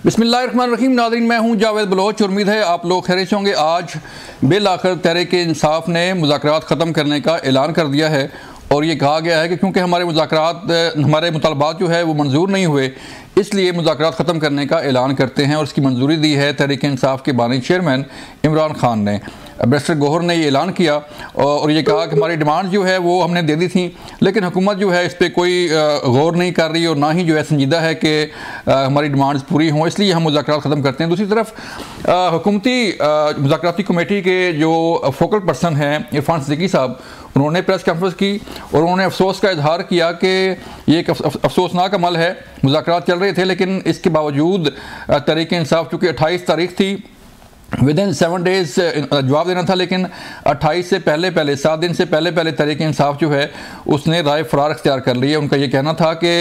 बिस्मिल्लाहिर्रहमानिर्रहीम। नाज़रीन, मैं हूं जावेद बलोच। उम्मीद है आप लोग खैरियत से होंगे। आज बिल आखिर तहरीक इंसाफ ने मुज़ाकरात ख़त्म करने का ऐलान कर दिया है और ये कहा गया है कि क्योंकि हमारे मुतालबात जो है वो मंजूर नहीं हुए, इसलिए मुज़ाकरात ख़त्म करने का ऐलान करते हैं और इसकी मंजूरी दी है तहरीक इंसाफ के बानी चेयरमैन इमरान खान ने। बैरिस्टर गौहर ने ये ऐलान किया और ये कहा कि हमारी डिमांड जो है वो हमने दे दी थी, लेकिन हुकूमत जो है इस पर कोई गौर नहीं कर रही और ना ही जो है संजीदा है कि हमारी डिमांड्स पूरी हों, इसलिए हम मुज़ाकरात ख़त्म करते हैं। दूसरी तरफ हुकूमती मुज़ाकराती कमेटी के जो फोकल पर्सन हैं इरफान सिद्दीकी साहब, उन्होंने प्रेस कॉन्फ्रेंस की और उन्होंने अफसोस का इजहार किया कि ये एक अफसोसनाक अमल है। मुज़ाकरात चल रहे थे लेकिन इसके बावजूद तहरीक इंसाफ चूँकि 28 तारीख थी, विदिन 7 डेज़ जवाब देना था, लेकिन 28 से पहले 7 दिन से पहले तहरीक इंसाफ जो है उसने राय फरार अख्तियार कर ली है। उनका ये कहना था कि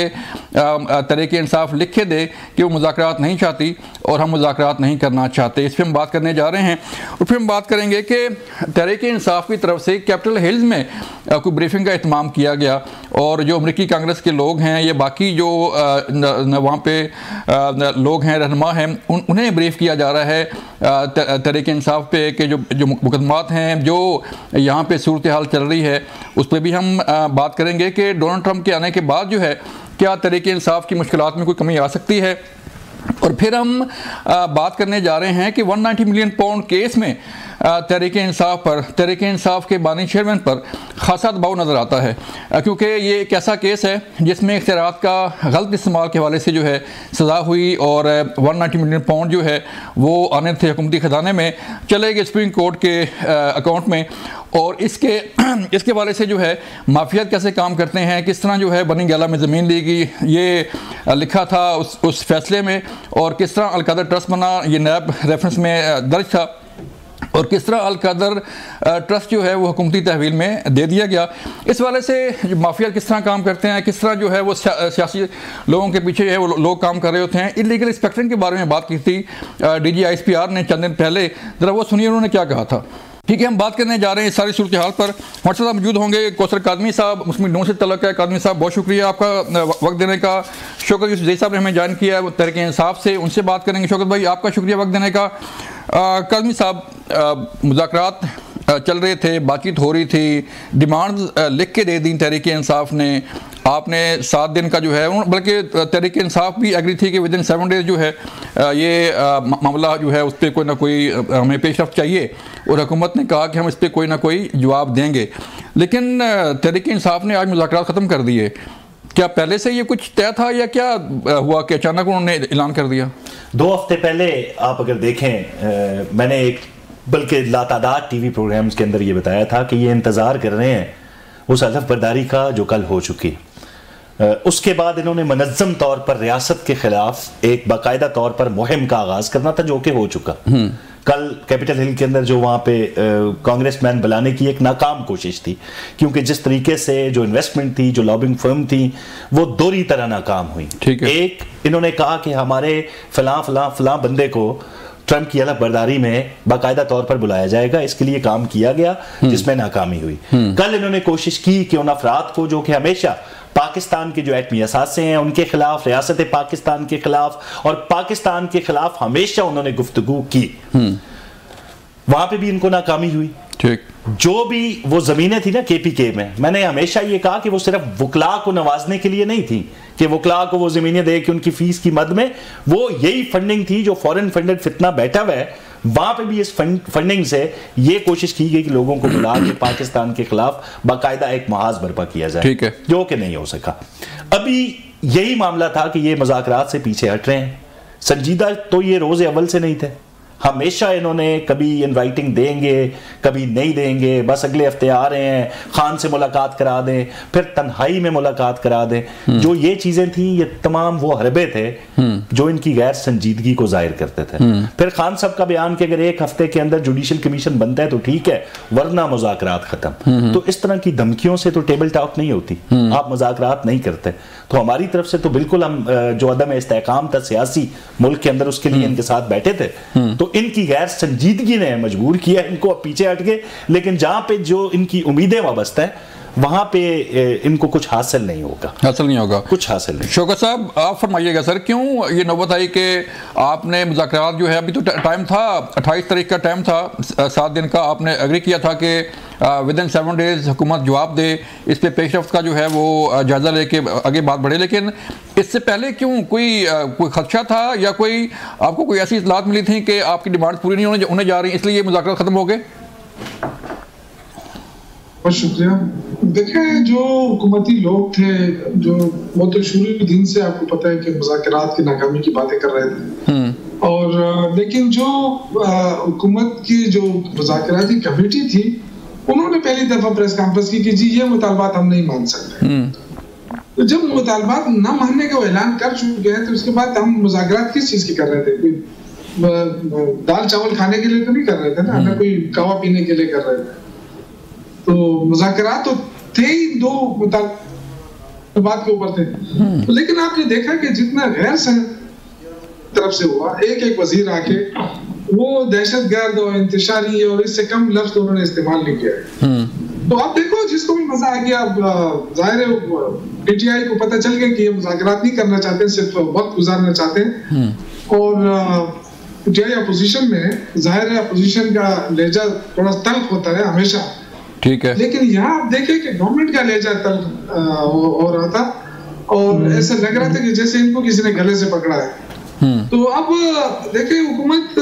तहरीक इंसाफ लिख के दे कि वो मुज़ाकरात नहीं चाहती और हम मुज़ाकरात नहीं करना चाहते। इस पर हम बात करने जा रहे हैं और फिर हम बात करेंगे कि तहरीक इंसाफ की तरफ से कैपिटल हिल्स में कोई ब्रीफिंग का एहतमाम किया गया और जो अमरीकी कांग्रेस के लोग हैं या बाकी जो वहाँ पे लोग हैं, रहनुमा हैं, उन्हें ब्रीफ किया जा रहा है तहरीक इंसाफ पे कि जो मुकदमात हैं, जो यहाँ पे सूरत हाल चल रही है, उस पर भी हम बात करेंगे कि डोनाल्ड ट्रंप के आने के बाद जो है क्या तहरीक इंसाफ की मुश्किलात में कोई कमी आ सकती है। और फिर हम बात करने जा रहे हैं कि 190 मिलियन पाउंड केस में तहरीक इंसाफ के बानी चेयरमैन पर खासा दबाव नज़र आता है, क्योंकि ये एक ऐसा केस है जिसमें इख्तियारात का गलत इस्तेमाल के हवाले से जो है सज़ा हुई और 190 मिलियन पाउंड जो है वो आने थे हुकूमती ख़जाने में, चले गए सुप्रीम कोर्ट के अकाउंट में। और इसके हवाले से जो है माफियात कैसे काम करते हैं, किस तरह जो है बनी गैला में ज़मीन ली गई, ये लिखा था उस फैसले में, और किस तरह अल-कदर ट्रस्ट बना, ये नैब रेफरेंस में दर्ज था, और किस तरह अल-कदर ट्रस्ट जो है वो हुकूमती तहवील में दे दिया गया। इस वाले से माफिया किस तरह काम करते हैं, किस तरह जो है वो सियासी लोगों के पीछे है वो लोग काम कर रहे होते हैं। इलीगल स्पेक्ट्रम के बारे में बात की थी DG ISPR ने चंद दिन पहले, ज़रा वो सुनिए उन्होंने क्या कहा था। ठीक है, हम बात करने जा रहे हैं इस सारी सूरत हाल पर। हमारे साथ मौजूद होंगे कौसर कादमी साहब, मुस्लिम लीग नून से तल्लुक़ है। कादमी साहब, बहुत शुक्रिया आपका वक्त देने का। शौकत यूसुफ जई साहब ने हमें ज्वाइन किया है तहरीक इंसाफ से, उनसे बात करेंगे। शौकत भाई, आपका शुक्रिया वक्त देने का। कादमी साहब, मुज़ाकरात चल रहे थे, बातचीत हो रही थी, डिमांड्स लिख के दे दी तहरीक इंसाफ ने, आपने 7 दिन का जो है, बल्कि तहरीक इंसाफ भी एग्री थी कि विदिन 7 डेज़ जो है ये मामला जो है उस पर कोई ना कोई हमें पेशरफ्त चाहिए, और हुकूमत ने कहा कि हम इस पर कोई ना कोई जवाब देंगे। लेकिन तहरीक इंसाफ ने आज मुज़ाकरात ख़त्म कर दिए। क्या पहले से ये कुछ तय था या क्या हुआ कि अचानक उन्होंने ऐलान कर दिया? 2 हफ्ते पहले आप अगर देखें, मैंने एक बल्कि लातादाद टीवी प्रोग्राम्स के अंदर ये बताया था कि ये इंतज़ार कर रहे हैं उस हलफ बर्दारी का जो कल हो चुकी। उसके बाद इन्होंने मनज़्ज़म तौर पर रियासत के खिलाफ एक बाकायदा तौर पर मुहिम का आगाज करना था, जो कि हो चुका। कल कैपिटल हिल के अंदर जो वहाँ पे कांग्रेसमैन बुलाने की एक नाकाम कोशिश थी, क्योंकि जिस तरीके से जो इन्वेस्टमेंट थी, जो लॉबिंग फर्म थी, वो दोहरी तरह नाकाम हुई। एक, इन्होंने कहा कि हमारे फलां बंदे को ट्रंप की हलफ बर्दारी में बाकायदा तौर पर बुलाया जाएगा, इसके लिए काम किया गया जिसमें नाकामी हुई। कल इन्होंने कोशिश की कि उन अफराद को जो कि हमेशा पाकिस्तान के जो एटमी असासे हैं उनके खिलाफ, रियासत पाकिस्तान के खिलाफ और पाकिस्तान के खिलाफ हमेशा उन्होंने गुफ्तगू की, वहां पे भी इनको नाकामी हुई। ठीक, जो भी वो जमीनें थी ना KPK में, मैंने हमेशा ये कहा कि वो सिर्फ वकला को नवाजने के लिए नहीं थी कि वकला को वो जमीनें दे कि उनकी फीस की मद में, वो यही फंडिंग थी जो फॉरेन फंडेड फितना बैठा हुआ है, वहां पे भी इस फंडिंग से ये कोशिश की गई कि लोगों को बुला के पाकिस्तान के खिलाफ बाकायदा एक महाज बर्पा किया जाए। ठीक है, जो कि नहीं हो सका। अभी यही मामला था कि ये मुज़ाकरात से पीछे हट रहे हैं। संजीदा तो ये रोज़े अव्वल से नहीं थे, हमेशा इन्होंने कभी इन राइटिंग देंगे, कभी नहीं देंगे, बस अगले हफ्ते आ रहे हैं, खान से मुलाकात करा दें, फिर तन्हाई में मुलाकात करा दें। जो ये चीजें थी, ये तमाम वो हरबे थे जो इनकी गैर संजीदगी को जाहिर करते थे। फिर खान साहब का बयान कि अगर 1 हफ्ते के अंदर जुडिशल कमीशन बनता है तो ठीक है, वरना मुज़ाकरात खत्म। तो इस तरह की धमकियों से तो टेबल टॉक नहीं होती, आप मुज़ाकरात नहीं करते। तो हमारी तरफ से तो बिल्कुल हम जो अदम इस्तेहकाम था सियासी मुल्क के अंदर, उसके लिए इनके साथ बैठे थे। तो इनकी गैर संजीदगी ने मजबूर किया इनको पीछे हट के, लेकिन जहां पे जो इनकी उम्मीदें वाबस्ता है वहां पे इनको कुछ हासिल नहीं होगा, कुछ हासिल नहीं। शौकत साहब आप फरमाइएगा सर, क्यों ये नौबत आई कि आपने मुज़ाकरात जो है, अभी तो टाइम था 28 तारीख का टाइम था, 7 दिन का, आपने एग्री किया था कि विदिन 7 डेज हुकूमत जवाब दे, इस पे पेशरफ्त का जो है वो जायज़ा लेके आगे बात बढ़े। लेकिन इससे पहले क्यों कोई खदशा था या कोई आपको कोई ऐसी इतलात मिली थी कि आपकी डिमांड पूरी नहीं होने जा रही, इसलिए ये मुज़ाकरात ख़त्म हो गए? बहुत शुक्रिया। देखें, जो हुकूमती लोग थे जो वो तो शुरू दिन से आपको पता है कि मुज़ाकरात की नाकामी की बातें कर रहे थे, और लेकिन जो हुकूमत की जो मुज़ाकराती कमेटी थी उन्होंने पहली दफा प्रेस कॉन्फ्रेंस की कि जी ये मुतालबात हम नहीं मान सकते। तो जब मुतालबात न मानने का ऐलान कर चुके हैं तो उसके बाद हम मुज़ाकरात किस चीज की कर रहे थे? कोई दाल चावल खाने के लिए तो नहीं कर रहे थे ना कोई कहवा पीने के लिए कर रहे थे। तो मुज़ाकरात तो थे ही दो मुतालबात के ऊपर थे। तो लेकिन आपने देखा कि जितना गैर तरफ से हुआ, एक एक वजीर आके वो दहशतगर्द और इंतशारी और इससे कम लफ्ज उन्होंने इस्तेमाल नहीं किया। तो आप देखो, जिसको भी मजा आ गया, जाहिर है पीटीआई को पता चल गया कि ये मुज़ाकरात नहीं करना चाहते, सिर्फ वक्त गुजारना चाहते हैं। और पीटीआई अपोजिशन में, जाहिर है अपोजिशन का लहजा थोड़ा तल्ख होता है हमेशा, ठीक है, लेकिन यहाँ आप देखें कि गवर्नमेंट का लहजा तल्ख हो रहा था और ऐसा लग रहा था कि जैसे इनको किसी ने गले से पकड़ा है। तो अब देखिए, हुकूमत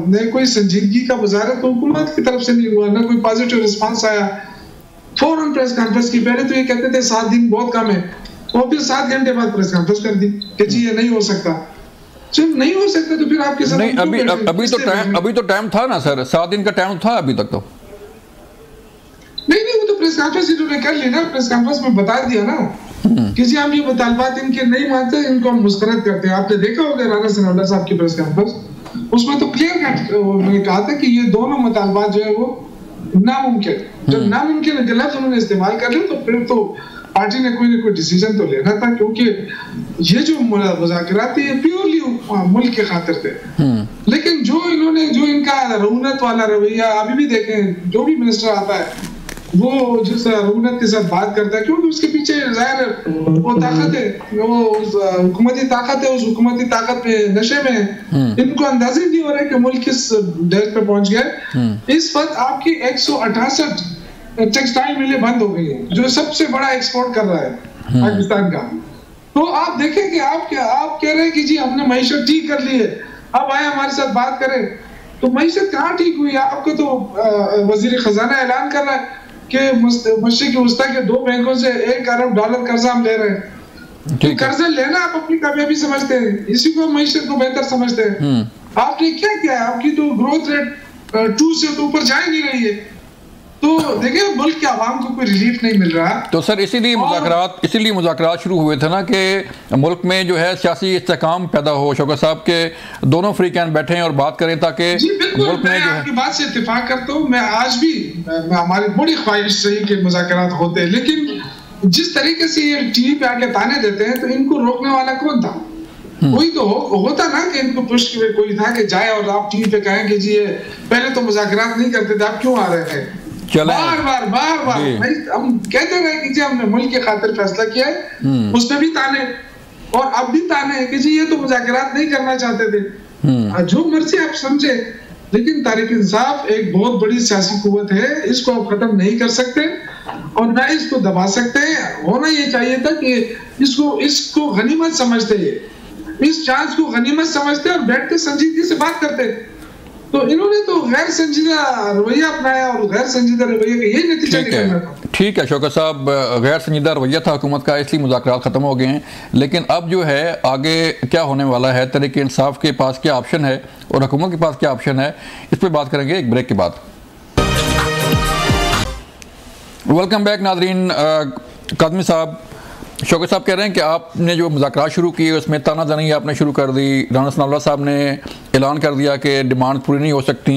ने कोई संजीदगी का मुजाहरा तो हुकूमत की तरफ से नहीं हुआ, ना कोई पॉजिटिव रिस्पांस आया। फौरन प्रेस कॉन्फ्रेंस की, पहले तो ये कहते थे 7 दिन बहुत कम है, और फिर 7 घंटे बाद प्रेस कॉन्फ्रेंस कर दी कि जी ये नहीं हो सकता। जब नहीं हो सकता तो फिर आपके साथ नहीं, अभी तो टाइम था ना सर, 7 दिन का टाइम था अभी तक तो। नहीं, वो तो प्रेस कॉन्फ्रेंस इन्होंने कर ली ना, प्रेस कॉन्फ्रेंस में बता दिया ना कि जी हम ये मुतालबात इनके नहीं मानते, इनको हम मुस्तरद करते हैं। आपने देखा होगा राना सनाउल्लाह साहब की प्रेस कॉन्फ्रेंस, उसमें तो क्लियर कट उन्होंने कहा था कि ये दोनों मुतालबात जो है वो नामुमकिन, जब नामुमकिन के लफ्ज उन्होंने इस्तेमाल कर लिया तो फिर तो पार्टी ने कोई ना कोई डिसीजन तो लेना था, क्योंकि ये जो मुज़ाकरात थे ये प्योरली मुल्क के खातिर थे। लेकिन जो इन्होंने, जो इनका रऊनत वाला रवैया, अभी भी देखें जो भी मिनिस्टर आता है वो जिस रऊनत के साथ बात करता है, क्योंकि उसके पीछे जाहिर वो ताकत है, वो हुकूमती ताकत है, उस हुकूमती ताकत पे नशे में इनको अंदाजा नहीं हो रहा है कि मुल्क किस दर्ज पे पहुंच गया। इस वक्त आपकी 168 टेक्सटाइल मिलें बंद हो गई है, जो सबसे बड़ा एक्सपोर्ट कर रहा है पाकिस्तान का। तो आप देखें कि आप कह रहे हैं कि जी हमने मईशत ठीक कर ली है, अब आए हमारे साथ बात करें। तो मईशत कहाँ ठीक हुई? आपको तो वजीर खजाना ऐलान कर रहा है कि मशरिक वस्ता के 2 बैंकों से $1 अरब कर्जा हम ले रहे हैं। तो कर्जा लेना आप अपनी कामयाबी समझते हैं, इसी को मईशत को बेहतर समझते हैं। आपने क्या किया? आपकी तो ग्रोथ रेट 2 से तो ऊपर जा ही नहीं रही है। तो देखिए, मुल्क के आवाम को कोई रिलीफ नहीं मिल रहा। तो सर इसीलिए मुज़ाकरात शुरू हुए थे ना कि मुल्क में जो है सियासी इस्तेकाम पैदा हो। शौकत साहब के दोनों फ्रीकैन बैठे और बात करें ताकि मुल्क में जो है। आपकी बात से इत्तेफाक करता हूँ मैं, आज भी हमारी बड़ी ख्वाहिश रही कि मुज़ाकरात होते, लेकिन जिस तरीके से ये टीवी पे आके ताने देते हैं तो इनको रोकने वाला कौन था? कोई तो होता ना कि इनको पुश कोई था कि जाए और आप टीवी पे कहें कि जी पहले तो मुज़ाकरात नहीं करते थे, आप क्यों आ रहे हैं? बार बार हम कहते रहे कि जी हमने मुल्क के खातिर फैसला किया है, उसमें भी ताने और अब भी ताने हैं कि जी ये तो मुज़ाकरात नहीं करना चाहते थे। जो मर्जी आप समझे, लेकिन तहरीक इंसाफ एक बहुत बड़ी सियासी कुव्वत है, इसको आप खत्म नहीं कर सकते और ना इसको दबा सकते। होना ये चाहिए था कि इसको गनीमत समझते, इस चांस को गनीमत समझते और बैठ के संजीदगी से बात करते। तो इन्होंने तो गैर संजीदा रवैया अपनाया और गैर संजीदा रवैया का यही नतीजा निकलना था। ठीक है शौकत साहब, गैर संजीदा रवैया था हुकूमत का, इसलिए मुज़ाकरात ख़त्म हो गए हैं। लेकिन अब जो है आगे क्या होने वाला है, तहरीक इंसाफ के पास क्या ऑप्शन है और हुकूमत के पास क्या ऑप्शन है, इस पर बात करेंगे एक ब्रेक के बाद। वेलकम बैक नाज़रीन। कादमी साहब, शौकत साहब कह रहे हैं कि आपने जो मुज़ाकरात शुरू किए उसमें तानाज़नी आपने शुरू कर दी। राना सनाउल्लाह साहब ने ऐलान कर दिया कि डिमांड पूरी नहीं हो सकती।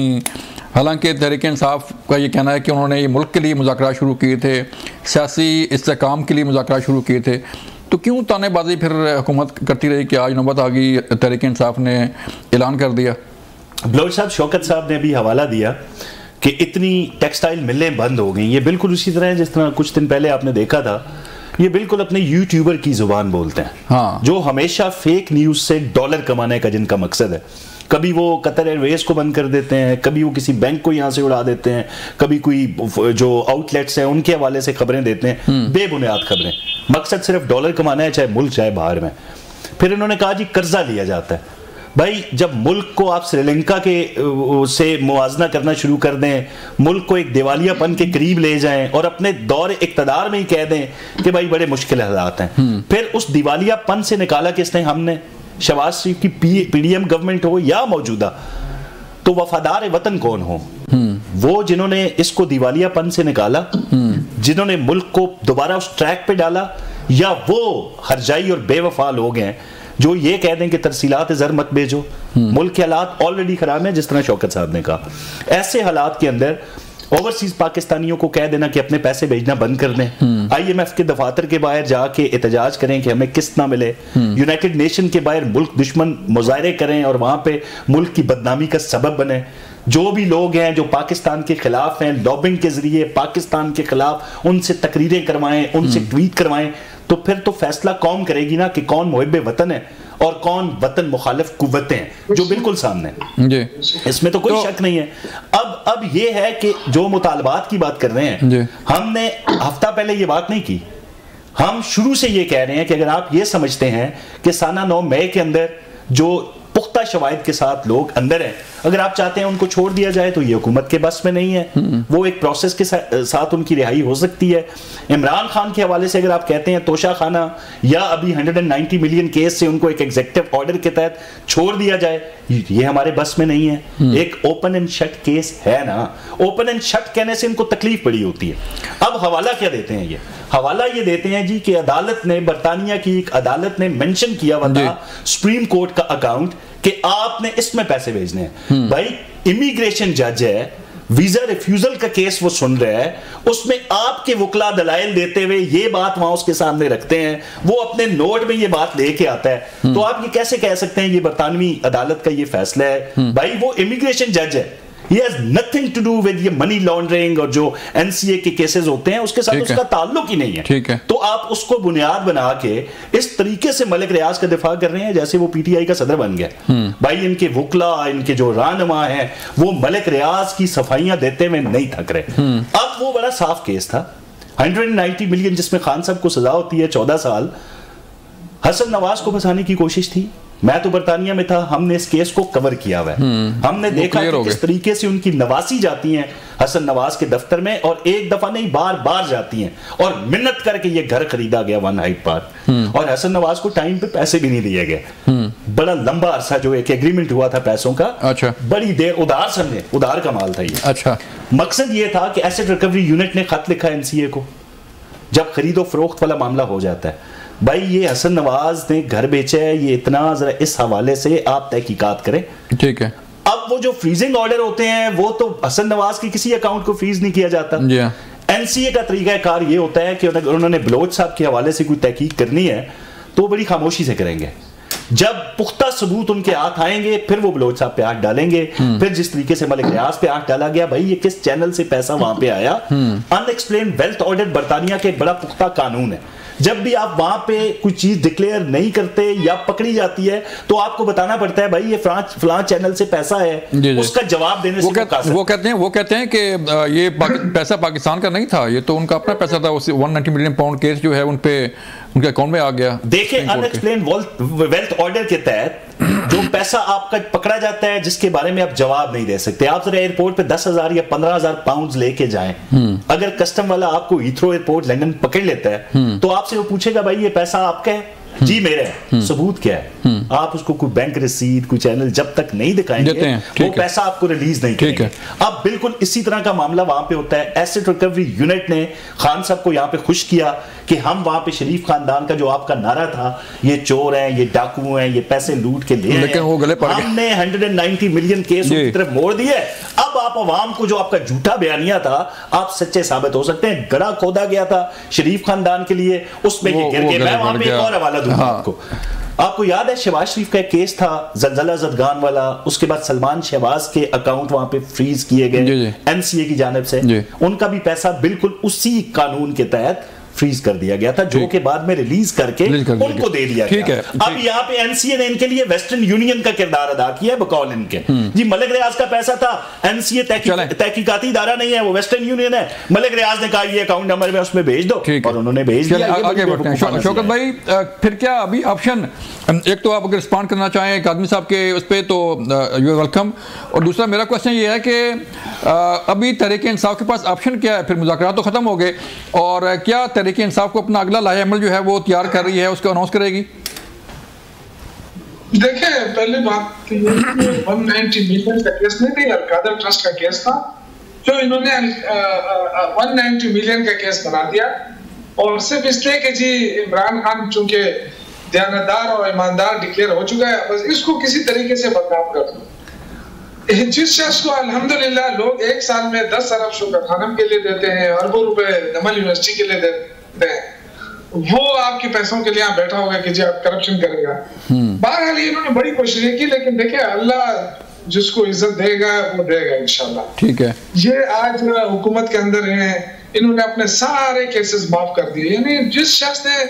हालांकि तहरीक इंसाफ का ये कहना है कि उन्होंने ये मुल्क के लिए मुज़ाकरात शुरू किए थे, सियासी इस्तेकाम के लिए मुज़ाकरात शुरू किए थे। तो क्यों तानेबाजी फिर हुकूमत करती रही कि आज नौबत आ गई, तहरीक इंसाफ ने ऐलान कर दिया? बलोच साहब, शौकत साहब ने भी हवाला दिया कि इतनी टेक्सटाइल मिलें बंद हो गई, ये बिल्कुल उसी तरह है जिस तरह कुछ दिन पहले आपने देखा था, ये बिल्कुल अपने यूट्यूबर की जुबान बोलते हैं। हाँ। जो हमेशा फेक न्यूज से डॉलर कमाने का जिनका मकसद है। कभी वो कतर एयरवेज को बंद कर देते हैं, कभी वो किसी बैंक को यहां से उड़ा देते हैं, कभी कोई जो आउटलेट्स हैं उनके हवाले से खबरें देते हैं, बेबुनियाद खबरें। मकसद सिर्फ डॉलर कमाना है, चाहे मुल्क चाहे बाहर में। फिर इन्होंने कहा जी कर्जा लिया जाता है। भाई जब मुल्क को आप श्रीलंका के से मुआवजा करना शुरू कर दें, मुल्क को एक दिवालियापन के करीब ले जाएं और अपने दौर इक़्तिदार में ही कह दें कि भाई बड़े मुश्किल हालात हैं, फिर उस दिवालियापन से निकाला किसने? हमने। शहबाज शरीफ की पीडीएम गवर्नमेंट हो या मौजूदा, तो वफादार वतन कौन हो? वो जिन्होंने इसको दिवालियापन से निकाला, जिन्होंने मुल्क को दोबारा उस ट्रैक पे डाला, या वो हरजाई और बेवफा लोग हैं जो ये कह दें कि तरसीलात ज़र मत भेजो, मुल्क के हालात ऑलरेडी खराब हैं, जिस तरह शौकत साहब ने कहा। ऐसे हालात के अंदर ओवरसीज पाकिस्तानियों को कह देना कि अपने पैसे भेजना बंद कर दें, आईएमएफ के दफातर के बाहर जाके एहतजाज करें कि हमें किस्त ना मिले, यूनाइटेड नेशन के बाहर मुल्क दुश्मन मुजाहरे करें और वहां पे मुल्क की बदनामी का सबब बने। जो भी लोग हैं जो पाकिस्तान के खिलाफ हैं, लॉबिंग के जरिए पाकिस्तान के खिलाफ उनसे तकरीरें करवाएं, उनसे ट्वीट करवाएं, तो फिर तो फैसला कौम करेगी ना कि कौन मुहिब्बे वतन है और कौन वतन मुखालिफ कुव्वतें हैं, जो बिल्कुल सामने है। इसमें तो कोई शक नहीं है। अब ये है कि जो मुतालबात की बात कर रहे हैं, हमने हफ्ता पहले ये बात नहीं की। हम शुरू से ये कह रहे हैं कि अगर आप ये समझते हैं कि साना 9 मई के अंदर जो पुख्ता शवाहिद के साथ लोग अंदर हैं, अगर आप चाहते हैं उनको छोड़ दिया जाए, तो ये हुकूमत के बस में नहीं है। वो एक प्रोसेस के साथ उनकी रिहाई हो सकती है। इमरान खान के हवाले से अगर आप कहते हैं तोशा खाना या अभी 190 मिलियन केस से उनको एक एग्जीक्यूटिव ऑर्डर के तहत छोड़ दिया जाए, ये हमारे बस में नहीं है। एक ओपन एंड शट केस है ना, ओपन एंड शट कहने से इनको तकलीफ बड़ी होती है। अब हवाला क्या देते हैं? ये हवाला ये देते हैं जी कि अदालत ने, बरतानिया की एक अदालत ने मेंशन किया हुआ था सुप्रीम कोर्ट का अकाउंट कि आपने इसमें पैसे भेजने हैं। भाई इमिग्रेशन जज है, वीजा रिफ्यूजल का केस वो सुन रहा है, उसमें आपके वकला दलाइल देते हुए ये बात वहां उसके सामने रखते हैं, वो अपने नोट में ये बात लेके आता है, तो आप ये कैसे कह सकते हैं ये बरतानवी अदालत का ये फैसला है? भाई वो इमिग्रेशन जज है, He has nothing to do with ये मनी लॉन्ड्रिंग और जो एनसीए के केसेस होते हैं उसके साथ उसका ताल्लुक ही नहीं है। ठीक है। तो आप उसको बुनियाद बना के इस तरीके से मलिक रियाज का दिफा कर रहे हैं जैसे वो पीटीआई का सदर बन गया। भाई इनके वकला, इनके जो रहनुमा हैं, वो मलिक रियाज की सफाइयां देते हुए नहीं थक रहे। अब वो बड़ा साफ केस था, 190 मिलियन जिसमें खान साहब को सजा होती है 14 साल, हसन नवाज को फंसाने की कोशिश थी। मैं तो बरतानिया में था, हमने इस केस को कवर किया हुआ है। हमने देखा कि किस तरीके से उनकी नवासी जाती हैं हसन नवाज के दफ्तर में, और एक दफा नहीं बार बार जाती हैं, और मिन्नत करके ये घर खरीदा गया 1 हाइट पार्क, और हसन नवाज को टाइम पे पैसे भी नहीं दिए गए। बड़ा लंबा अरसा जो एक एग्रीमेंट हुआ था पैसों का, अच्छा, बड़ी देर उधार समझे, उधार का माल था ये। अच्छा, मकसद ये था कि एसेट रिकवरी यूनिट ने खत लिखा एनसीए को जब खरीदो फरोख्त वाला मामला हो जाता है। भाई ये हसन नवाज ने घर बेचा है, ये इतना, जरा इस हवाले से आप तहकीकात करें। ठीक है। अब वो जो फ्रीजिंग ऑर्डर होते हैं वो तो हसन नवाज के किसी अकाउंट को फ्रीज नहीं किया जाता। एनसीए का तरीकाकार ये होता है कि उन्होंने बलोच साहब के हवाले से कोई तहकीक करनी है तो बड़ी खामोशी से करेंगे। जब पुख्ता सबूत उनके हाथ आएंगे फिर वो बलोच साहब पे आंख डालेंगे। फिर जिस तरीके से मलिक रियाज पे आंख डाला गया, भाई ये किस चैनल से पैसा वहां पे आया, अनएक्सप्लेन्ड वेल्थ ऑडिट बरतानिया के बड़ा पुख्ता कानून है। जब भी आप वहां पे कोई चीज डिक्लेयर नहीं करते या पकड़ी जाती है तो आपको बताना पड़ता है भाई ये फलां चैनल से पैसा है, उसका जवाब देने से वो कहते हैं कि ये पैसा पाकिस्तान का नहीं था, ये तो उनका अपना पैसा था। 190 मिलियन पाउंड केस जो है उनके अकाउंट में आ गया। देखिए अनएक्सप्लेन्ड वेल्थ ऑर्डर के तहत जो पैसा आपका पकड़ा जाता है जिसके बारे में आप जवाब नहीं दे सकते, आप जरा एयरपोर्ट पे 10,000 या 15,000 पाउंड लेके जाएं, अगर कस्टम वाला आपको हीथ्रो एयरपोर्ट लंदन पकड़ लेता है तो आपसे वो पूछेगा भाई ये पैसा आपका है? जी मेरा है। सबूत क्या है? आप उसको कोई बैंक रसीद, कोई चैनल जब तक नहीं दिखाएंगे वो पैसा आपको रिलीज नहीं करेंगे। अब बिल्कुल इसी तरह का मामला वहां पे होता है। एसेट रिकवरी यूनिट ने खान साहब को यहां पे खुश किया कि हम वहां पे शरीफ खानदान का जो आपका नारा था ये चोर हैं, ये डाकू हैं, ये पैसे लूट के ले लेकिन वो गले पड़ गए। हमने 190 मिलियन केस उनकी तरफ मोड़ दिए। अब आप अवाम को जो आपका झूठा बयानिया था आप सच्चे साबित हो सकते हैं। गड़ा खोदा गया था शरीफ खानदान के लिए, उसमें ये गिर गए। मैं वहां पे एक और हवाला दूंगा आपको। आपको याद है शहबाज शरीफ का एक केस था जलजला जदगान वाला, उसके बाद सलमान शहबाज के अकाउंट वहां पे फ्रीज किए गए एनसीए की जानिब से, उनका भी पैसा बिल्कुल उसी कानून के तहत फ्रीज कर दिया गया था, जो के बाद में रिलीज करके उनको दे दिया गया। अब यहाँ पे एनसीए ने इनके लिए वेस्टर्न यूनियन का किरदार अदा किया है बकौल इनके। जी मलिक रियाज का पैसा था, एनसीए तहकीकाती इदारा नहीं है, वो वेस्टर्न यूनियन है। मलिक रियाज ने कहा ये अकाउंट नंबर में उसमें भेज दो, और उन्होंने भेज दिया। आगे बढ़ते हैं शौकत भाई, फिर क्या अभी ऑप्शन, एक तो आप अगर रिस्पॉन्ड करना चाहें एक आदमी साहब के उस पर तो यू आर वेलकम, और दूसरा मेरा क्वेश्चन ये है कि अभी तहरीक इंसाफ के पास ऑप्शन क्या है? फिर मुज़ाकरात तो खत्म हो गए, और क्या तहरीक इंसाफ को अपना अगला लाहेअमल जो है वो तैयार कर रही है, उसको अनाउंस करेगी? देखिए पहली बात 190 मिलियन का केस नहीं था, अलकादर ट्रस्ट का केस था, जो इन्होंने 190 मिलियन का केस बना दिया, और सिर्फ इसलिए कि जी इमरान खान चूंकि दयानतदार और ईमानदार डिक्लेयर हो चुका है, बस इसको किसी तरीके से बदनाम कर दो। जिस शख्स को अल्हम्दुलिल्लाह लोग एक साल में 10 अरब शुक्र खानम के लिए देते हैं, अरबों रुपए नमल यूनिवर्सिटी के लिए देते हैं, वो आपके पैसों के लिए बैठा होगा कि जी आप करप्शन करेगा। बहरहाल इन्होंने बड़ी कोशिश की, लेकिन देखिए अल्लाह जिसको इज्जत देगा वो देगा इंशाल्लाह। ठीक है, ये आज हुकूमत के अंदर हैं, इन्होंने अपने सारे केसेस माफ कर दिए। यानी जिस शख्स ने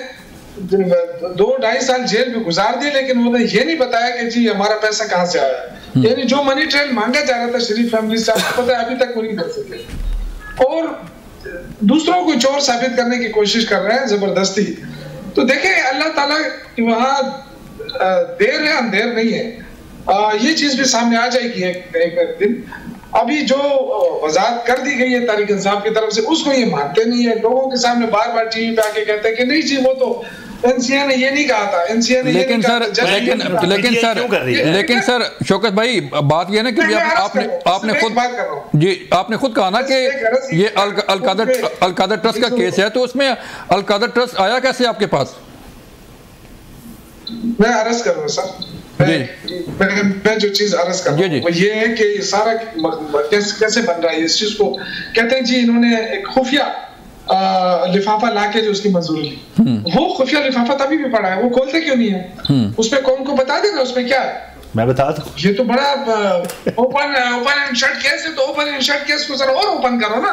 2-2.5 साल जेल में गुजार दिए, लेकिन उन्होंने ये नहीं बताया कि जी हमारा पैसा कहाँ से आया। यानी जो मनी ट्रेल मांगा जा रहा था शरीफ फैमिली से, आपको पता है अभी तक वो नहीं कर सके, और दूसरों को चोर साबित करने की कोशिश कर रहे हैं जबरदस्ती। तो देखें अल्लाह ताला वहाँ देर है अंधेर नहीं है, ये चीज भी सामने आ जाएगी एक दिन। अभी जो वजाहत कर दी गई है तारिक इंसाफ की तरफ से, उसको ये मानते नहीं है। लोगों के सामने बार बार टीवी पे आके कहते हैं कि नहीं जी वो तो एनसीए ने ये नहीं कहा था, एनसीए ने लेकिन सर शौकत भाई बात ये ना कि आपने खुद कहा ना कि ये अलकादर ट्रस्ट का केस है, तो उसमें अलकादर ट्रस्ट आया कैसे आपके पास? मैं अर्ज कर रहा हूँ सर, मैं जो चीज अर्ज कर रहा हूँ वो ये है कि सारा कैसे बन रहा है इस चीज को। कहते हैं जी इन्होंने एक खुफिया लिफाफा लाके जो उसकी मंजूरी ली, वो खुफिया लिफाफा तभी भी पड़ा है, वो खोलते क्यों नहीं है? उसमें कौन को बता देगा उसमें क्या है? मैं बता दूं, ये तो बड़ा ओपन एंड शट केस है, तो ओपन एंड शट केस को जरा और ओपन करो ना,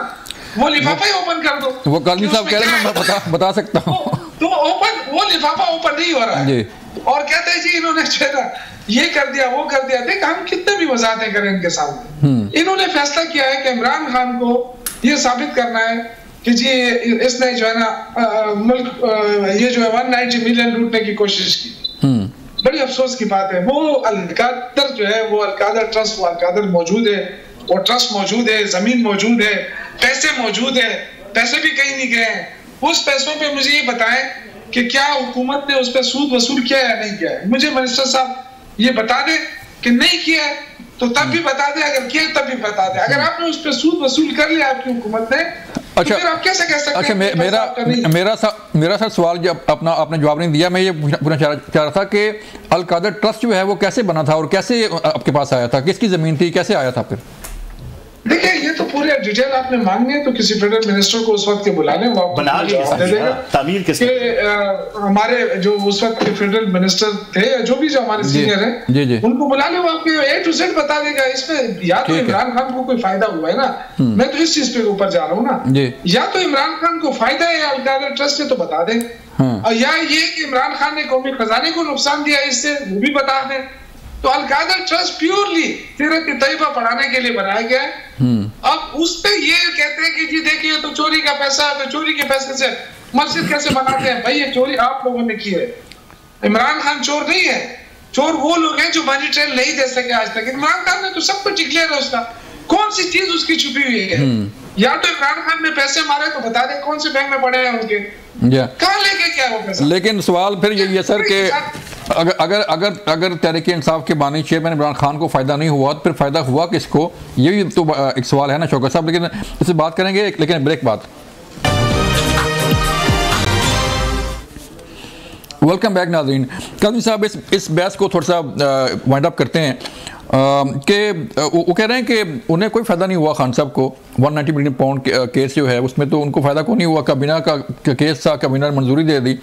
वो लिफाफा ही ओपन कर दो। वो कालनी साहब कह रहे हैं मैं बता सकता हूँ, तो ओपन वो लिफाफा ओपन नहीं हो रहा है, और कहते हैं जी इन्होंने ये कर दिया वो कर दिया। देख हम कितने भी वजाहतें करें इनके सामने, इन्होंने फैसला किया है कि इमरान खान को ये साबित करना है कि जी इसने जो है ना मुल्क ये जो है 190 मिलियन लूटने की कोशिश की। बड़ी अफसोस की बात है, वो अलकादर जो है, वो अलकादर ट्रस्ट, वो अलकादर मौजूद है, वो ट्रस्ट मौजूद है, जमीन मौजूद है, पैसे मौजूद है, पैसे भी कहीं नहीं गए हैं। उस पैसों पे मुझे ये बताएं कि क्या हुकूमत ने उस पर सूद वसूल किया या नहीं किया है? मुझे मिनिस्टर साहब ये बता दे कि नहीं किया है तो तब भी बता दे, अगर किया तब भी बता दे। अगर आपने उस पर सूद वसूल कर लिया आपकी हुकूमत ने, अच्छा, तो फिर आप कैसे कह सकते हैं? मेरा सर सवाल जब आपने जवाब नहीं दिया, मैं ये पूछना चाह रहा था कि अलकादर ट्रस्ट जो है वो कैसे बना था और कैसे आपके पास आया था, किसकी जमीन थी, कैसे आया था? फिर देखिए ये तो पूरे डिटेल आपने मांगनी है तो किसी फेडरल मिनिस्टर को उस वक्त के बुला लें, वो बना दे देगा। तामीर के हमारे जो उस वक्त के फेडरल मिनिस्टर थे या जो भी जो हमारे सीनियर हैं उनको बुला लें, वो आपको A to Z बता देगा। इसमें या तो इमरान खान को कोई फायदा हुआ है ना, मैं तो इस चीज पे ऊपर जा रहा हूँ ना, या तो इमरान खान को फायदा है अलकादर ट्रस्ट से, तो बता दें, या ये कि इमरान खान ने कौमी खजाने को नुकसान दिया इससे, वो भी बता दें। तो अलकादर ट्रस्ट प्योरली सीरत तैयबा पढ़ाने के लिए बनाया गया है। अब उस पे ये कहते हैं कि जी देखिए तो चोरी का पैसा, तो चोरी के पैसे से मस्जिद कैसे बनाते हैं? भाई ये चोरी आप लोगों ने की है, इमरान खान चोर नहीं है, चोर वो लोग हैं जो मनी ट्रेल नहीं दे सके आज तक। इमरान खान ने तो सब कुछ डिक्लेयर है उसका, कौन सी चीज उसकी छुपी हुई है? या तो इमरान खान ने पैसे मारे तो बता दे कौन से बैंक में पड़े हैं उनके, कहाँ लेके क्या वो पैसा? लेकिन सवाल फिर यही है सर कि अगर तहरीक इंसाफ के बानी चेयरमैन इमरान खान को फायदा नहीं हुआ तो फिर फायदा हुआ किसको? यही तो एक सवाल है ना शौकत साहब, लेकिन इससे बात करेंगे, लेकिन ब्रेक बाद। वेलकम बैक नाज़रीन। काज़मी साहब इस बहस को थोड़ा सा वाइंड अप करते हैं। कि वो कह रहे हैं कि उन्हें कोई फ़ायदा नहीं हुआ खान साहब को 190 मिलियन पाउंड केस जो है उसमें तो उनको फ़ायदा को नहीं हुआ, काबीना का केस था, काबीना ने मंजूरी दे दी।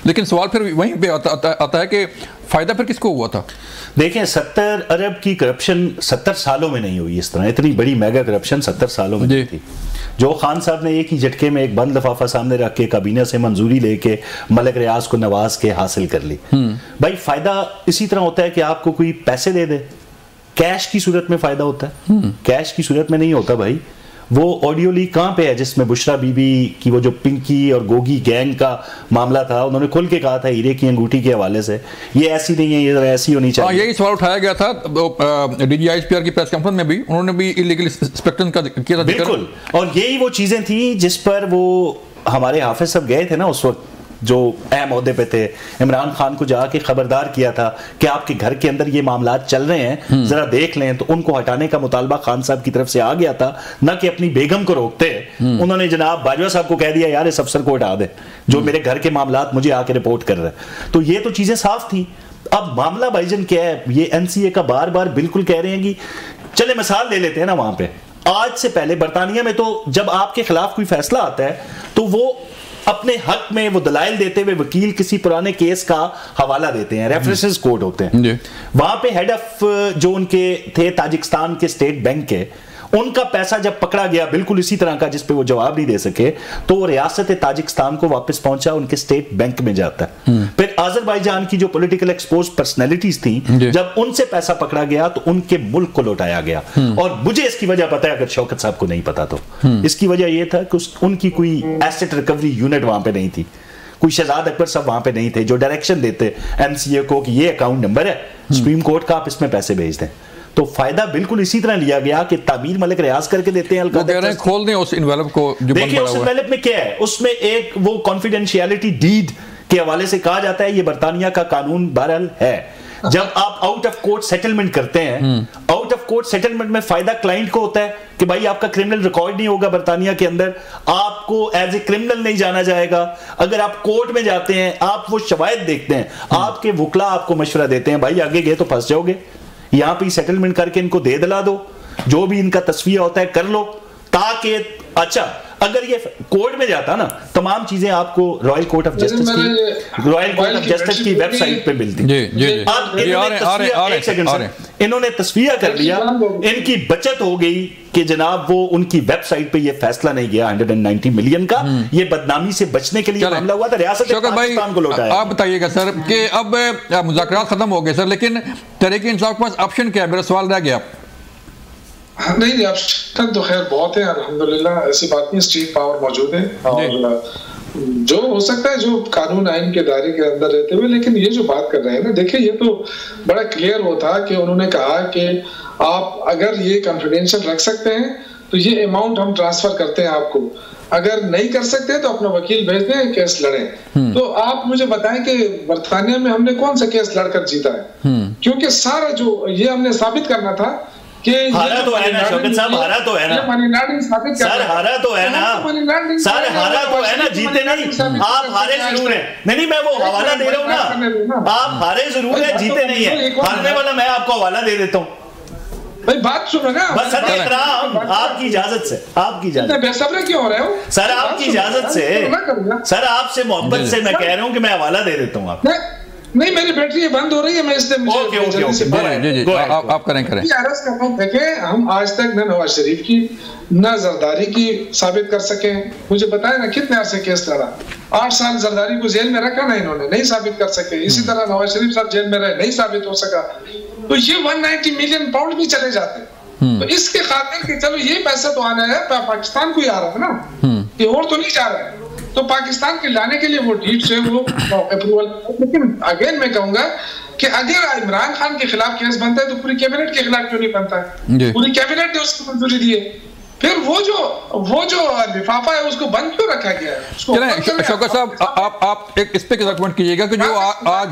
लेकिन सवाल फिर वहीं पे आता है कि फ़ायदा फिर किसको हुआ था? देखें 70 अरब की करप्शन 70 सालों में नहीं हुई, इस तरह इतनी बड़ी मेगा करप्शन 70 सालों में नहीं थी। जो खान साहब ने एक ही झटके में एक बंद लिफाफा सामने रख के काबीना से मंजूरी लेके मलिक रियाज को नवाज के हासिल कर ली। भाई फायदा इसी तरह होता है कि आपको कोई पैसे दे दे, कैश की सूरत में फायदा होता है, कैश की सूरत में नहीं होता भाई। वो ऑडियो लीक कहां पे है जिसमें बुशरा बीबी की वो जो पिंकी और गोगी गैंग का मामला था, उन्होंने खुल के कहा था हीरे की अंगूठी के हवाले से ये ऐसी नहीं है, ये ऐसी होनी चाहिए। यही सवाल उठाया गया था DGISPR की प्रेस कॉन्फ्रेंस में भी, उन्होंने भी इलीगल स्पेक्ट्रम का किया था। बिल्कुल, और यही वो चीजें थी जिस पर वो हमारे हाफिज साहब गए थे ना उस वक्त, जो अहम ओहदे पे थे, इमरान खान को जाके खबरदार किया था कि आपके घर के अंदर ये मामला चल रहे हैं, जरा देख लें। तो उनको हटाने का मुतालबा खान साहब की तरफ से आ गया था, न कि अपनी बेगम को रोकते। उन्होंने जनाब बाजवा साहब को कह दिया यार इस अफसर को हटा दे जो मेरे घर के मामलात मुझे आके रिपोर्ट कर रहे हैं। तो ये तो चीजें साफ थी। अब मामला भाईजन क्या है, ये NCA का बार बार बिल्कुल कह रहे हैं कि चले मिसाल ले लेते हैं ना, वहां पे आज से पहले बरतानिया में तो जब आपके खिलाफ कोई फैसला आता है तो वो अपने हक में वो दलाइल देते हुए वकील किसी पुराने केस का हवाला देते हैं, रेफरेंसेस कोड होते हैं। वहां पे हेड ऑफ जो उनके थे ताजिकिस्तान के स्टेट बैंक के, उनका पैसा जब पकड़ा गया बिल्कुल इसी तरह का जिस पे वो जवाब नहीं दे सके, तो वो रियासत ताजिकिस्तान को वापस पहुंचा, उनके स्टेट बैंक में जाता है। फिर आज़रबाईजान की जो पॉलिटिकल एक्सपोज पर्सनैलिटीज थी, जब उनसे पैसा पकड़ा गया तो उनके मुल्क को लौटाया गया। और मुझे इसकी वजह पता है, अगर शौकत साहब को नहीं पता तो इसकी वजह यह था कि उनकी कोई एसेट रिकवरी यूनिट वहां पे नहीं थी, कोई शहजाद अकबर साहब वहां पे नहीं थे जो डायरेक्शन देते NCA को कि ये अकाउंट नंबर है सुप्रीम कोर्ट का, आप इसमें पैसे भेज दें। तो फायदा बिल्कुल इसी तरह लिया गया कि तामीर मलिक रियाज करके देते हैं। वो कह रहे हैं खोल दें उस इन्वेलप को जो देखिए उस इन्वेलप में क्या है, उसमें एक वो कॉन्फिडेंशियलिटी डीड के हवाले से कहा जाता है, ये बरतानिया का कानून बहरहाल है। जब आप आउट ऑफ कोर्ट सेटलमेंट करते हैं, आउट ऑफ कोर्ट सेटलमेंट में फायदा क्लाइंट को होता है कि भाई आपका क्रिमिनल रिकॉर्ड नहीं होगा बरतानिया के अंदर, आपको एज ए क्रिमिनल नहीं जाना जाएगा। अगर आप कोर्ट में जाते हैं, आप वो शवायद देखते हैं, आपके वकला आपको मशवरा देते हैं भाई आगे गए तो फंस जाओगे, यहां पे सेटलमेंट करके इनको दे दिला दो, जो भी इनका तस्वीर होता है कर लो, ताकि अच्छा अगर ये कोर्ट में जाता ना, तमाम चीजें आपको रॉयल कोर्ट ऑफ जस्टिस की वेबसाइट पे मिलती। इन्होंने तस्वीर कर लिया, इनकी बचत हो गई कि जनाब वो उनकी वेबसाइट पे ये फैसला नहीं गया 190 मिलियन का, ये बदनामी से बचने के लिए मामला हुआ था, रियासत पाकिस्तान को लौटाया। आप बताइएगा सर कि अब मुज़ाकरात खत्म हो गए सर, लेकिन तहरीक-ए-इंसाफ के पास ऑप्शन क्या है? मेरा सवाल रह गया। नहीं, ऑप्शन तो खैर बहुत है अल्हम्दुलिल्लाह, ऐसी बात नहीं, स्टेट पावर मौजूद है और जो हो सकता है जो कानून आइन के दायरे के अंदर रहते हुए। लेकिन ये जो बात कर रहे हैं ना, देखिए ये तो बड़ा क्लियर होता कि उन्होंने कहा कि आप अगर ये कॉन्फिडेंशियल रख सकते हैं तो ये अमाउंट हम ट्रांसफर करते हैं आपको, अगर नहीं कर सकते तो अपना वकील भेज दें, केस लड़ें। तो आप मुझे बताएं कि बरतानिया में हमने कौन सा केस लड़कर जीता है? क्योंकि सारा जो ये हमने साबित करना था कि हारा तो है ना शौकत साहब, हारा तो है ना सर, हारा तो है ना सर, हारा तो है ना, जीते नहीं। आप हारे जरूर हैं। नहीं मैं वो हवाला दे रहा हूँ ना, आप हारे जरूर हैं, जीते नहीं है। हारने वाला मैं आपको हवाला दे देता हूँ भाई, बात सुनो ना बस। आपकी इजाजत से, आपकी इजाजत, बेसब्र क्यों हो रहे हो सर? आपकी इजाजत से सर, आपसे मोहब्बत से मैं कह रहा हूँ कि मैं हवाला दे देता हूँ आपको। नहीं, मेरी बैटरी बंद हो रही है, मैं इसलिए आप करें देखें, हम आज तक न नवाज शरीफ की न जरदारी की साबित कर सके। मुझे बताया ना कितने अरसे केस लड़ा, 8 साल जरदारी को जेल में रखा ना इन्होंने, नहीं साबित कर सके। इसी तरह नवाज शरीफ साहब जेल में रहे, नहीं साबित हो सका। तो ये 190 मिलियन पाउंड भी चले जाते। तो इसके खातिर कि चलो ये पैसा तो आना है, पाकिस्तान को ही आ रहा है ना, ये और तो नहीं जा रहा है। तो पाकिस्तान के लाने के लिए वो डीड से वो अप्रूवल। लेकिन अगेन मैं कहूंगा कि अगर इमरान खान के खिलाफ केस बनता है तो पूरी कैबिनेट के खिलाफ क्यों नहीं बनता है? पूरी कैबिनेट ने उसको मंजूरी दी है, फिर वो जो लिफाफा है उसको बंद क्यों रखा गया है? शौकत साहब आप एक इस पे कमेंट कीजिएगा कि जो आज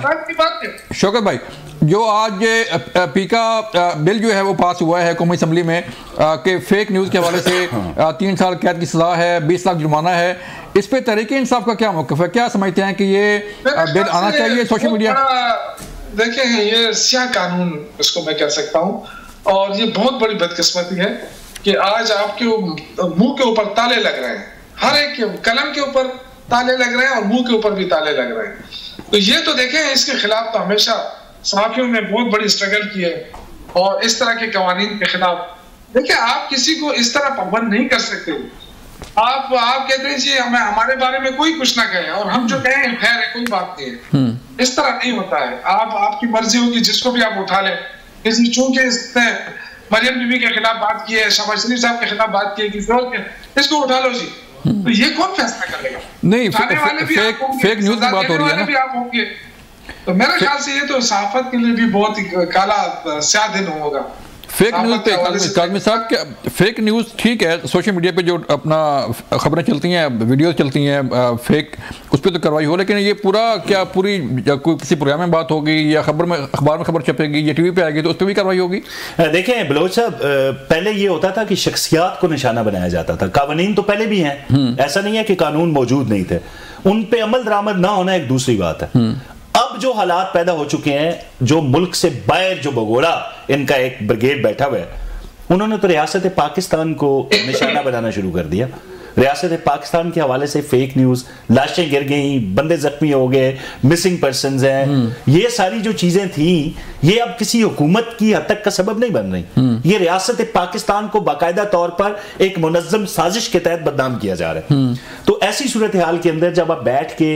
शौकत भाई जो आज पीका बिल जो है वो पास हुआ है कौमी असम्बली में कि फेक न्यूज़ के हवाले से 3 साल कैद की सजा है, 20 लाख जुर्माना है, इस पे तहरीक इंसाफ का क्या मौक़िफ़ है? क्या समझते हैं कि ये बिल आना चाहिए सोशल मीडिया? देखें ये स्याह कानून इसको मैं कह सकता हूँ, और ये बहुत बड़ी बदकिस्मती है कि आज आपके मुंह के ऊपर ताले लग रहे हैं, हर एक के कलम के ऊपर ताले लग रहे हैं और मुंह के ऊपर भी ताले लग रहे हैं। तो ये तो देखें, इसके खिलाफ तो हमेशा सहाफियों ने बहुत बड़ी स्ट्रगल की है, और इस तरह के कवानीन के खिलाफ देखिए आप किसी को इस तरह पाबंद नहीं कर सकते। आप कहते हैं जी हमें हमारे बारे में कोई कुछ ना कहे और हम जो कहें खैर है, कोई बात नहीं है। इस तरह नहीं होता है। आपकी मर्जी होगी जिसको भी आप उठा लें। किसी चूंकि इसने मरियम बीबी के खिलाफ बात की है, शहबाज शरीफ साहब के खिलाफ बात की है, किसी और के, इसको उठा लो जी। तो ये कौन फैसला करेगा? नहीं, फेक न्यूज की बात हो रही है ना, भी आप होंगे। तो मेरे ख्याल से ये तो सहाफत के लिए भी बहुत ही काला स्याह दिन होगा। फेक न्यूज पे काज़मी साहब, क्या फेक न्यूज़ ठीक है, सोशल मीडिया पे जो अपना खबरें चलती हैं, वीडियोस चलती हैं फेक, उस पर तो कार्रवाई हो, लेकिन ये पूरा क्या पूरी कोई किसी प्रोग्राम में बात होगी या अखबार में खबर छपेगी या टीवी पे आएगी तो उस पर भी कार्रवाई होगी? देखें बलोच साहब, पहले ये होता था कि शख्सियात को निशाना बनाया जाता था। कानून तो पहले भी हैं, ऐसा नहीं है कि कानून मौजूद नहीं थे, उन पे अमल दरामद ना होना एक दूसरी बात है। अब जो हालात पैदा हो चुके हैं, जो मुल्क से बाहर जो भगोड़ा इनका एक ब्रिगेड बैठा हुआ है, उन्होंने तो रियासत पाकिस्तान को निशाना बनाना शुरू कर दिया। रियासत पाकिस्तान के हवाले से फेक न्यूज, लाशें गिर गई, बंदे जख्मी हो गए, मिसिंग पर्सन्स हैं, ये सारी जो चीजें थी, ये अब किसी हुकूमत की हद तक का सबब नहीं बन रही। ये रियासत पाकिस्तान को बाकायदा तौर पर एक मुनज़्ज़म साजिश के तहत बदनाम किया जा रहा है। तो ऐसी सूरत हाल के अंदर जब आप बैठ के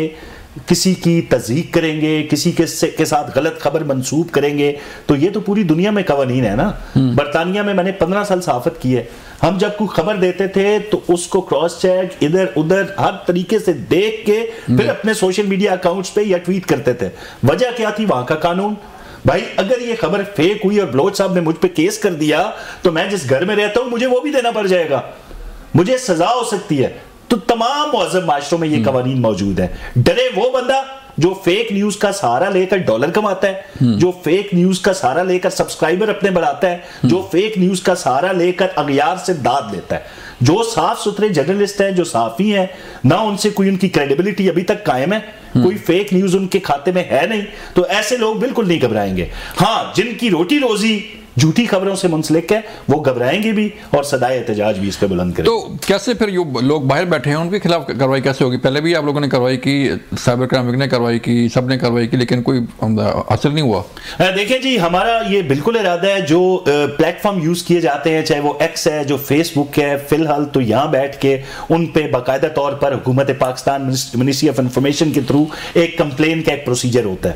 किसी की तज़हीक करेंगे, किसी के साथ गलत खबर मंसूब करेंगे, तो ये तो पूरी दुनिया में कवानीन है ना। बरतानिया में मैंने 15 साल सहाफत की है, हम जब कोई खबर देते थे तो उसको क्रॉस चेक इधर उधर हर तरीके से देख के फिर अपने सोशल मीडिया अकाउंट्स पे या ट्वीट करते थे। वजह क्या थी? वहां का कानून। भाई अगर ये खबर फेक हुई और बलोच साहब ने मुझ पे केस कर दिया तो मैं जिस घर में रहता हूं मुझे वो भी देना पड़ जाएगा, मुझे सजा हो सकती है। तो तमाम मुअज़्ज़म माशरों में ये कवानीन मौजूद है। डरे वो बंदा जो फेक न्यूज का सहारा लेकर डॉलर कमाता है, जो फेक न्यूज का सहारा लेकर सब्सक्राइबर अपने बढ़ाता है, जो फेक न्यूज का सहारा लेकर अगयार से दाद लेता है। जो साफ सुथरे जर्नलिस्ट हैं, जो साफी हैं, ना उनसे कोई उनकी क्रेडिबिलिटी अभी तक कायम है, कोई फेक न्यूज उनके खाते में है नहीं, तो ऐसे लोग बिल्कुल नहीं घबराएंगे। हाँ, जिनकी रोटी रोजी झूठी खबरों से मुंसलिक है वो घबराएंगे भी और सदाए एहतजाज भी इस पे बुलंद करेंगे। तो कैसे फिर जो लोग बाहर बैठे हैं उनके खिलाफ कार्रवाई कैसे होगी? पहले भी आप लोगों ने कार्रवाई की, साइबर क्राइम विंग ने कार्रवाई की, सब ने कार्रवाई की, लेकिन कोई असर नहीं हुआ। देखिए जी, हमारा ये बिल्कुल इरादा है, जो प्लेटफॉर्म यूज किए जाते हैं, चाहे वो एक्स है, जो फेसबुक है, फिलहाल तो यहाँ बैठ के उन पे बाकायदा तौर पर हुकूमत पाकिस्तान मिनिस्ट्री ऑफ इंफॉर्मेशन के थ्रू एक कंप्लेन का एक प्रोसीजर होता है,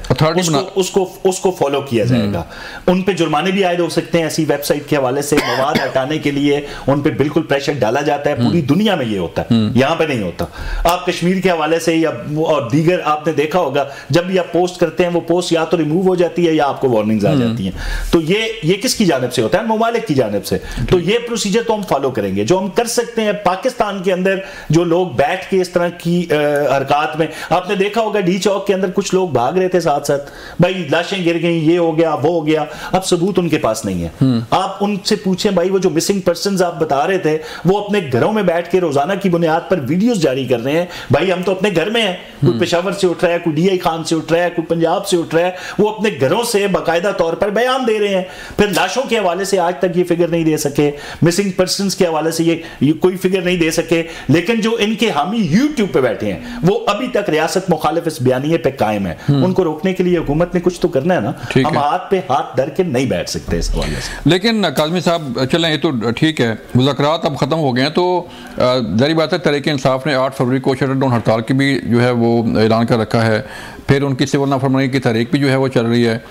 उसको फॉलो किया जाएगा। उन पे जुर्माने भी आयद हो सकते हैं। ऐसी वेबसाइट के हवाले से मवाद हटाने के लिए उन पे बिल्कुल प्रेशर डाला जाता है। पूरी दुनिया में ये होता है, यहां पे नहीं होता। आप कश्मीर के हवाले से या और दीगर आपने देखा होगा, जब भी आप पोस्ट करते हैं वो पोस्ट या तो रिमूव हो जाती है या आपको वार्निंग्स आ जाती हैं। तो ये किसकी जानिब से होता है? ममालिक की जानिब से। तो ये प्रोसीजर तो हम फॉलो करेंगे। जो हम कर सकते हैं पाकिस्तान के अंदर, जो लोग बैठ के इस तरह की हरकत में, आपने देखा होगा डी चौक के अंदर कुछ लोग भाग रहे थे साथ साथ, भाई लाशें गिर गई, ये हो गया, वो हो गया। अब सबूत उनके पास नहीं है। आप उनसे पूछें, भाई वो जो मिसिंग पर्सन्स आप बता रहे थे, वो अपने घरों में बैठ के रोजाना की बुनियाद पर वीडियोस जारी कर रहे हैं। भाई हम तो अपने घर में हैं, कोई पेशावर से उठ रहा है, कोई डीआई खान से उठ रहा है, कोई पंजाब से उठ रहा है, वो अपने घरों से बाकायदा तौर पर बयान दे रहे हैं। फिर लाशों के हवाले से आज तक ये फिगर नहीं दे सके, मिसिंग पर्सन्स के हवाले से ये कोई फिगर नहीं दे सके। लेकिन जो इनके हामी यूट्यूब पे बैठे हैं वो अभी तक रियासत मुखालिफ इस बयानिए पे कायम है। उनको रोकने के लिए हुकूमत ने कुछ तो करना है ना। हम हाथ पे हाथ धर के नहीं बैठ सकते इस हवाले से। लेकिन काज़मी साहब चलें, ये तो ठीक है, मुज़ाकरात अब ख़त्म हो गए हैं, तो ज़ाहिर बात है तहरीक इंसाफ ने 8 फरवरी को शटर डाउन हड़ताल की भी जो है वो ऐलान कर रखा है। फिर उनकी सिविल नाफरमानी की तहरीक भी जो है वो चल रही है,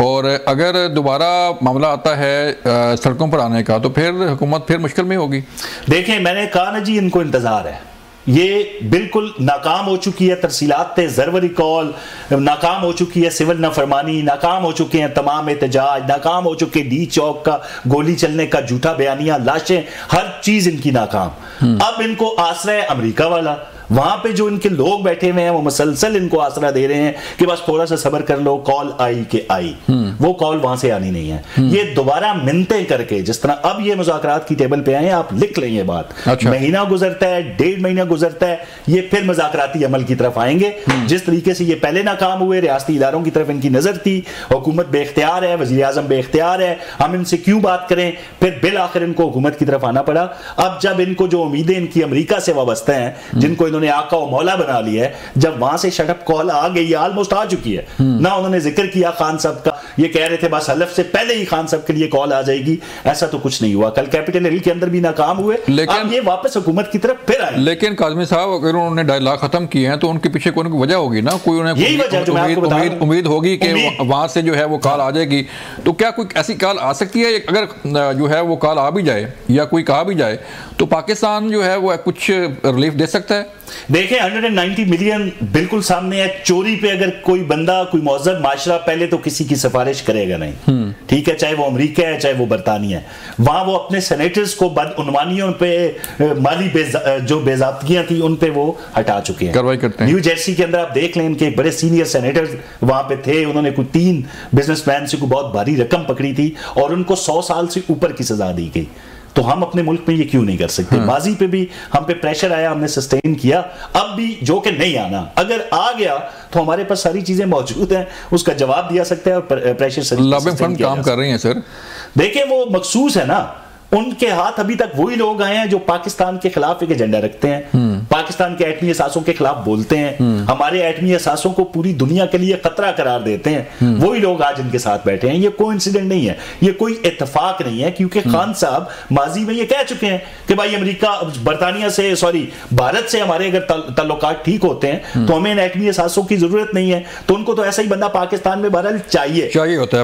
और अगर दोबारा मामला आता है सड़कों पर आने का तो फिर हुकूमत फिर मुश्किल में होगी। देखें, मैंने कहा ना जी, इनको इंतज़ार है। ये बिल्कुल नाकाम हो चुकी है तरसीलात ज़रवरी कॉल, नाकाम हो चुकी है सिविल नाफरमानी, नाकाम हो चुके हैं तमाम एहतजाज, नाकाम हो चुके डी चौक का गोली चलने का झूठा बयानिया, लाशें, हर चीज इनकी नाकाम। अब इनको आसरा है अमेरिका वाला। वहां पे जो इनके लोग बैठे हुए हैं वो मुसलसल इनको आसरा दे रहे हैं कि बस थोड़ा सा सब्र कर लो, कॉल आई के आई। वो कॉल वहां से आनी नहीं है। ये दोबारा मिन्नतें करके, जिस तरह अब ये मुज़ाकरात की टेबल पे आए, आप लिख लें ये बात। अच्छा। महीना गुजरता है, 1.5 महीना गुजरता है, ये फिर मुज़ाकराती अमल की तरफ आएंगे। जिस तरीके से ये पहले नाकाम हुए, रियासती इदारों की तरफ इनकी नजर थी, हुकूमत बेख्तियार है, वज़ीर आज़म बेख्तियार है, हम इनसे क्यों बात करें, फिर बिल आखिर इनको हुकूमत की तरफ आना पड़ा। अब जब इनको जो उम्मीदें इनकी अमेरिका से वाबस्ता हैं, जिनको इन्होंने आका और मौला बना लिया है, जब वहां से शटअप कॉल आ गई, ऑलमोस्ट आ चुकी है ना, उन्होंने जिक्र किया खान साहब का, ये कह रहे थे बस हलफ से पहले ही खान साहब के लिए कॉल आ जाएगी, ऐसा तो कुछ नहीं हुआ। कल कैपिटल हिल के अंदर भी नाकाम हुए, लेकिन ये वापस हुकूमत की तरफ फिर आए। लेकिन काज़मी साहब, अगर उन्होंने डायलॉग खत्म किए हैं तो उनके पीछे कोई वजह होगी ना, कोई उन्हें उम्मीद होगी कि वहां से जो है वो कॉल आ जाएगी। तो क्या कोई ऐसी कॉल आ सकती है? अगर जो है वो कॉल आ भी जाए या कोई कहा भी जाए तो पाकिस्तान जो है वो कुछ रिलीफ दे सकता है? देखें, 190 मिलियन बिल्कुल सामने है। चोरी पे अगर कोई बंदा, कोई मौजूद माशरा पहले तो किसी की सिफारिश करेगा नहीं, ठीक है, चाहे वो अमेरिका है चाहे वो बरतानिया है। वहां वो अपने सेनेटर्स को बदउनवानियों पे, माली जो बेज़ाब्तियां थी उन पे वो हटा चुके हैं, कार्रवाई करते हैं। न्यू जर्सी के अंदर आप देख लें, इनके बड़े सीनियर सेनेटर्स वहां पे थे, उन्होंने कोई 3 बिजनेसमैन से कोई बहुत भारी रकम पकड़ी थी और उनको 100 साल से ऊपर की सजा दी गई। तो हम अपने मुल्क में ये क्यों नहीं कर सकते? माजी पे भी हम पे प्रेशर आया, हमने सस्टेन किया, अब भी जो कि नहीं आना, अगर आ गया तो हमारे पास सारी चीजें मौजूद हैं, उसका जवाब दिया सकते हैं और प्रेशर लॉबिंग फंड काम कर रही हैं सर। देखिए, वो मखसूस है ना, उनके हाथ अभी तक वही लोग आए हैं जो पाकिस्तान के खिलाफ एक एजेंडा रखते हैं, पाकिस्तान के एटमी असासों के खिलाफ बोलते हैं, हमारे एटमी असासों को पूरी दुनिया के लिए खतरा करार देते हैं। वही लोग आज इनके साथ बैठे हैं। ये कोइंसिडेंट नहीं है, ये कोई इत्तेफाक नहीं है, क्योंकि खान साहब माजी में ये कह चुके हैं कि भाई अमेरिका, बरतानिया से, सॉरी भारत से हमारे अगर ताल्लुकात ठीक होते हैं तो हमें इन एटमी असासों की जरूरत नहीं है। तो उनको तो ऐसा ही बंदा पाकिस्तान में बहरहाल चाहिए होता है।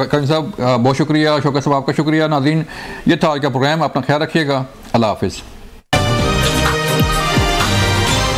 करीम साहब बहुत शुक्रिया, शौकत साहब आपका शुक्रिया। नाज़रीन, ये था आज का प्रोग्राम। अपना ख्याल रखिएगा। अल्लाह हाफिज़।